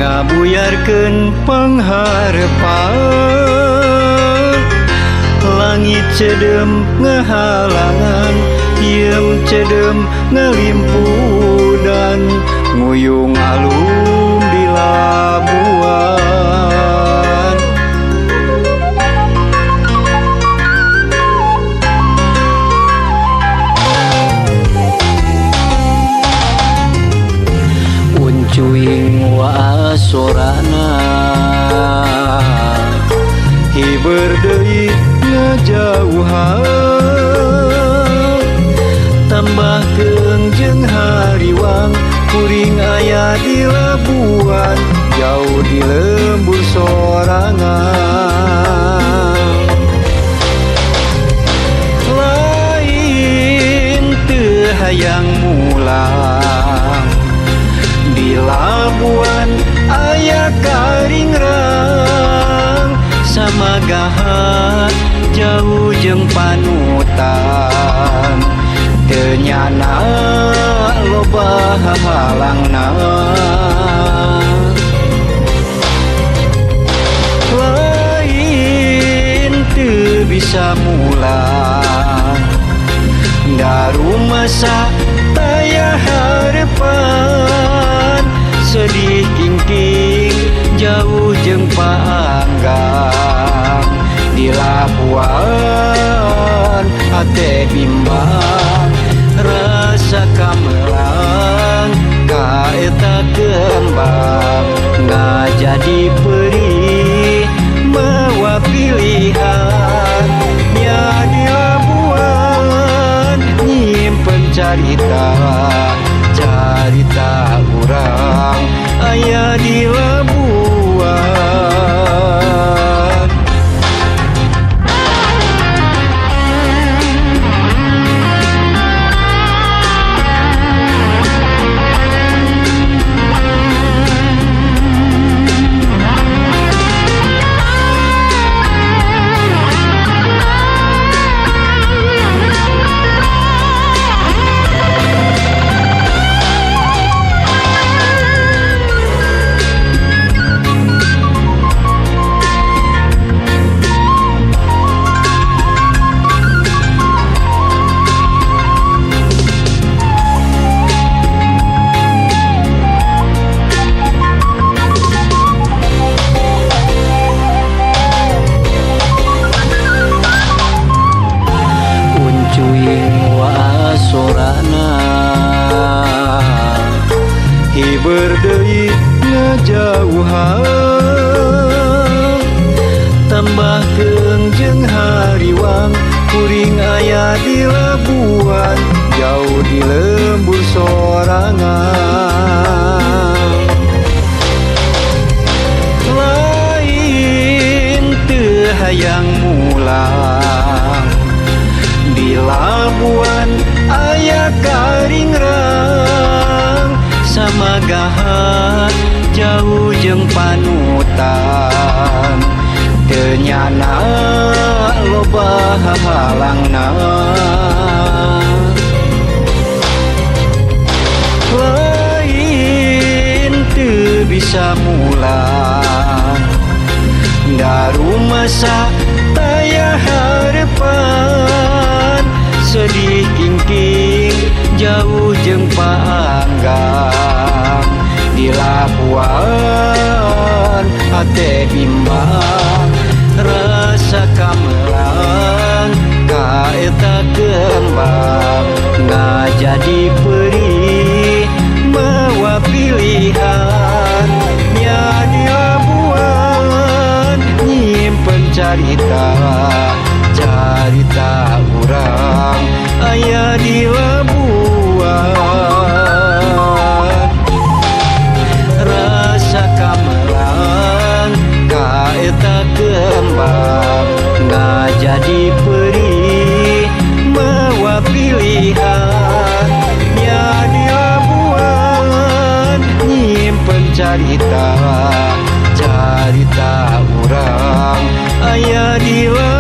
ngabuyarkeun pangharepan. Langit cedem ngehalangan, iem cedem ngelimpudan, nguyung alung di labuan. Uncuing wasorana hiber deui ngajauhan, tambahkeun jeung hariwang kuring aya di labuan, jauh di lembur sorangan. Lain teu hayang mulang, di labuan aya karingrang, samagahan jauh jeung panutan, teu nyana loba halangna. Lain teu bisa mulang, da rumasa taya harepan, sedih kingking jauh jeung paanggang, di labuan hate bimbang, rasa kamelang kaeta kembang, ngajadi perih mawa pilihan, nya di labuan nyimpen carita, carita urang aya di labuan. Hiber deui ngajauhan, tambahkeun jeung hariwang kuring aya di labuan, jauh di lembur sorangan. Lain teu hayang mulang, di labuan aya karingrang, samagahan jauh jeung panutan, teu nyana loba halangna. Lain teu bisa mulang, da rumasa taya harepan, sedih kingking jauh jeung paanggang, di labuan hate bimbang, rasa kamelang kaeta kembang, ngajadi perih mawa pilihan, nya di labuan nyimpen carita, carita urang aya di labuan. Rasa kamelang kaeta kembang, ngajadi perih mawa pilihan, nya di labuan nyimpen carita, carita urang aya di labuan.